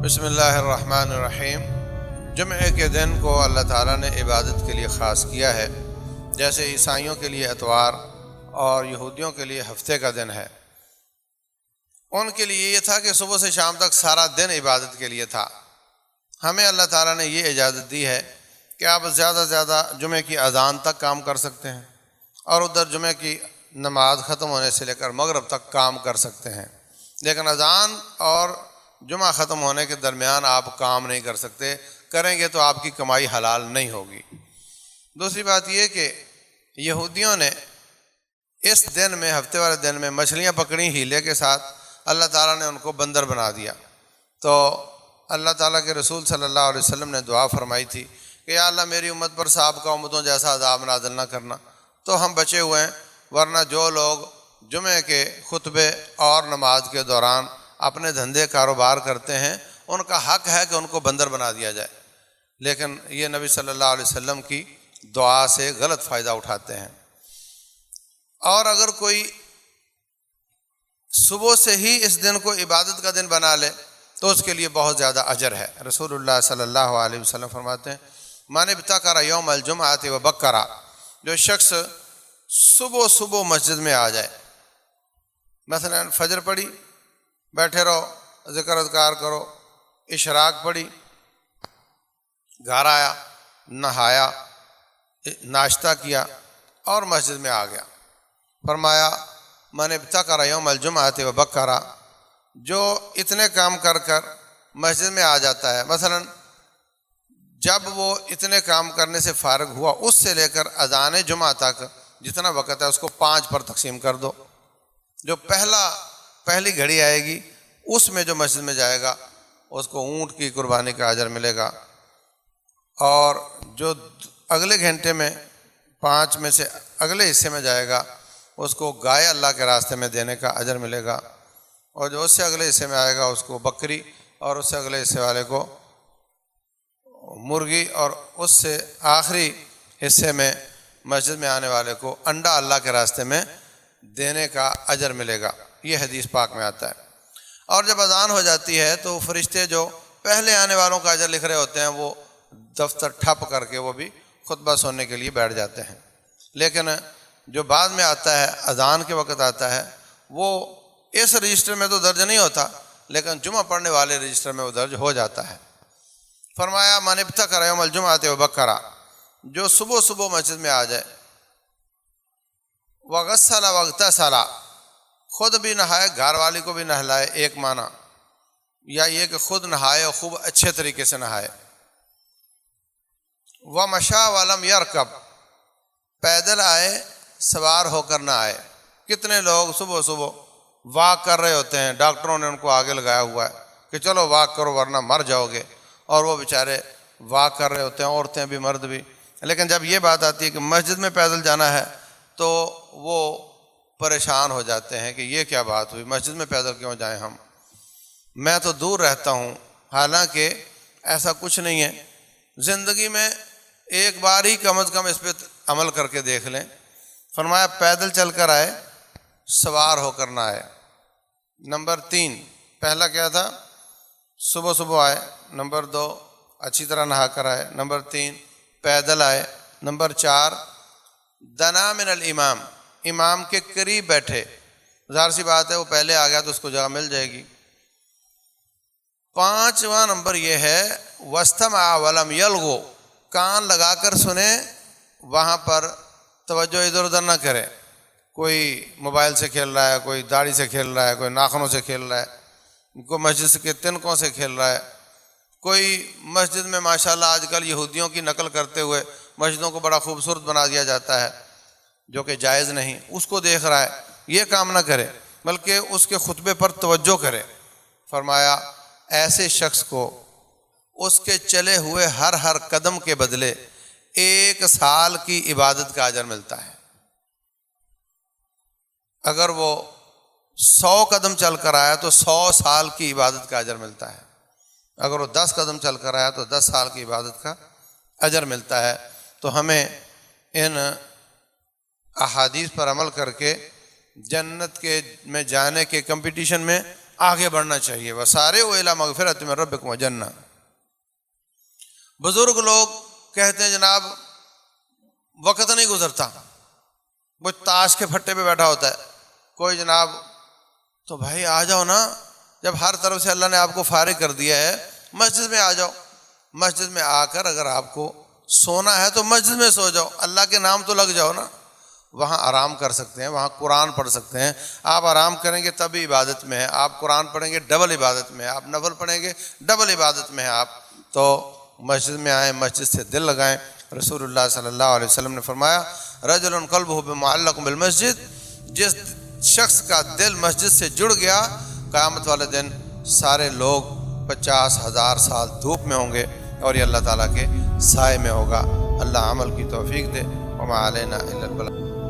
بسم اللہ الرحمن الرحیم۔ جمعے کے دن کو اللہ تعالیٰ نے عبادت کے لیے خاص کیا ہے، جیسے عیسائیوں کے لیے اتوار اور یہودیوں کے لیے ہفتے کا دن ہے۔ ان کے لیے یہ تھا کہ صبح سے شام تک سارا دن عبادت کے لیے تھا۔ ہمیں اللہ تعالیٰ نے یہ اجازت دی ہے کہ آپ زیادہ سے زیادہ جمعے کی اذان تک کام کر سکتے ہیں، اور ادھر جمعے کی نماز ختم ہونے سے لے کر مغرب تک کام کر سکتے ہیں، لیکن اذان اور جمعہ ختم ہونے کے درمیان آپ کام نہیں کر سکتے۔ کریں گے تو آپ کی کمائی حلال نہیں ہوگی۔ دوسری بات یہ کہ یہودیوں نے اس دن میں، ہفتے والے دن میں، مچھلیاں پکڑی ہیلے کے ساتھ۔ اللہ تعالیٰ نے ان کو بندر بنا دیا، تو اللہ تعالیٰ کے رسول صلی اللہ علیہ وسلم نے دعا فرمائی تھی کہ یا اللہ میری امت پر سابقہ امتوں جیسا عذاب نازل نہ کرنا۔ تو ہم بچے ہوئے ہیں، ورنہ جو لوگ جمعے کے خطبے اور نماز کے دوران اپنے دھندے کاروبار کرتے ہیں، ان کا حق ہے کہ ان کو بندر بنا دیا جائے، لیکن یہ نبی صلی اللہ علیہ وسلم کی دعا سے غلط فائدہ اٹھاتے ہیں۔ اور اگر کوئی صبح سے ہی اس دن کو عبادت کا دن بنا لے تو اس کے لیے بہت زیادہ اجر ہے۔ رسول اللہ صلی اللہ علیہ وسلم فرماتے ہیں من ابتکر یوم الجمعۃ وبکر، جو شخص صبح مسجد میں آ جائے، مثلا فجر پڑھی، بیٹھے رہو، ذکر اذکار کرو، اشراق پڑھی، گھر آیا، نہایا، ناشتہ کیا اور مسجد میں آ گیا، فرمایا من ابتکر یوم الجمعۃ وبکر، جو اتنے کام کر کر مسجد میں آ جاتا ہے، مثلا جب وہ اتنے کام کرنے سے فارغ ہوا، اس سے لے کر اذان جمعہ تک جتنا وقت ہے اس کو 5 پر تقسیم کر دو۔ جو پہلی گھڑی آئے گی اس میں جو مسجد میں جائے گا اس کو اونٹ کی قربانی کا اجر ملے گا، اور جو اگلے گھنٹے میں 5 میں سے اگلے حصے میں جائے گا اس کو گائے اللہ کے راستے میں دینے کا اجر ملے گا، اور جو اس سے اگلے حصے میں آئے گا اس کو بکری، اور اس سے اگلے حصے والے کو مرغی، اور اس سے آخری حصے میں مسجد میں آنے والے کو انڈا اللہ کے راستے میں دینے کا اجر ملے گا۔ یہ حدیث پاک میں آتا ہے۔ اور جب اذان ہو جاتی ہے تو فرشتے جو پہلے آنے والوں کا اجر لکھ رہے ہوتے ہیں وہ دفتر ٹھپ کر کے وہ بھی خطبہ سننے کے لیے بیٹھ جاتے ہیں، لیکن جو بعد میں آتا ہے، اذان کے وقت آتا ہے، وہ اس رجسٹر میں تو درج نہیں ہوتا، لیکن جمعہ پڑھنے والے رجسٹر میں وہ درج ہو جاتا ہے۔ فرمایا من ابتکر یوم الجمعۃ وبکر، جو صبح مسجد میں آ جائے، وغسل واغتسل، خود بھی نہائے، گھر والی کو بھی نہلائے، ایک معنی، یا یہ کہ خود نہائے اور خوب اچھے طریقے سے نہائے، ومشى ولم يركب، پیدل آئے، سوار ہو کر نہ آئے۔ کتنے لوگ صبح واک کر رہے ہوتے ہیں، ڈاکٹروں نے ان کو آگے لگایا ہوا ہے کہ چلو واک کرو ورنہ مر جاؤ گے، اور وہ بیچارے واک کر رہے ہوتے ہیں، عورتیں بھی مرد بھی، لیکن جب یہ بات آتی ہے کہ مسجد میں پیدل جانا ہے تو وہ پریشان ہو جاتے ہیں کہ یہ کیا بات ہوئی، مسجد میں پیدل کیوں جائیں ہم، میں تو دور رہتا ہوں۔ حالانکہ ایسا کچھ نہیں ہے، زندگی میں ایک بار ہی کم از کم اس پہ عمل کر کے دیکھ لیں۔ فرمایا پیدل چل کر آئے، سوار ہو کر نہ آئے۔ نمبر 3، پہلا کیا تھا؟ صبح آئے۔ نمبر 2، اچھی طرح نہا کر آئے۔ نمبر 3، پیدل آئے۔ نمبر 4، دنا من الامام، امام کے قریب بیٹھے۔ ظاہر سی بات ہے وہ پہلے آ گیا تو اس کو جگہ مل جائے گی۔ 5واں نمبر یہ ہے واستمع ولم یلغو، کان لگا کر سنیں، وہاں پر توجہ ادھر ادھر نہ کرے۔ کوئی موبائل سے کھیل رہا ہے، کوئی داڑھی سے کھیل رہا ہے، کوئی ناخنوں سے کھیل رہا ہے، کوئی مسجد کے تنکوں سے کھیل رہا ہے، کوئی مسجد میں ماشاءاللہ آج کل یہودیوں کی نقل کرتے ہوئے مسجدوں کو بڑا خوبصورت بنا دیا جاتا ہے جو کہ جائز نہیں، اس کو دیکھ رہا ہے۔ یہ کام نہ کرے بلکہ اس کے خطبے پر توجہ کرے۔ فرمایا ایسے شخص کو اس کے چلے ہوئے ہر قدم کے بدلے 1 سال کی عبادت کا اجر ملتا ہے۔ اگر وہ 100 قدم چل کر آیا تو 100 سال کی عبادت کا اجر ملتا ہے، اگر وہ 10 قدم چل کر آیا تو 10 سال کی عبادت کا اجر ملتا ہے۔ تو ہمیں ان احادیث پر عمل کر کے جنت کے میں جانے کے کمپٹیشن میں آگے بڑھنا چاہیے۔ وسارعوا الی مغفرۃ من ربکم وجنہ۔ بزرگ لوگ کہتے ہیں جناب وقت نہیں گزرتا، وہ تاش کے پھٹے پہ بیٹھا ہوتا ہے کوئی جناب، تو بھائی آ جاؤ نا، جب ہر طرف سے اللہ نے آپ کو فارغ کر دیا ہے مسجد میں آ جاؤ۔ مسجد میں آ کر اگر آپ کو سونا ہے تو مسجد میں سو جاؤ، اللہ کے نام تو لگ جاؤ نا، وہاں آرام کر سکتے ہیں، وہاں قرآن پڑھ سکتے ہیں۔ آپ آرام کریں گے تبھی عبادت میں ہے، آپ قرآن پڑھیں گے ڈبل عبادت میں ہے، آپ نفل پڑھیں گے ڈبل عبادت میں ہے۔ آپ تو مسجد میں آئیں، مسجد سے دل لگائیں۔ رسول اللہ صلی اللہ علیہ وسلم نے فرمایا رجل قلبہ معلق بالمسجد، جس شخص کا دل مسجد سے جڑ گیا قیامت والے دن سارے لوگ 50,000 سال دھوپ میں ہوں گے اور یہ اللہ تعالیٰ کے سائے میں ہوگا۔ اللہ عمل کی توفیق دے۔ وما علینا الا البلاغ۔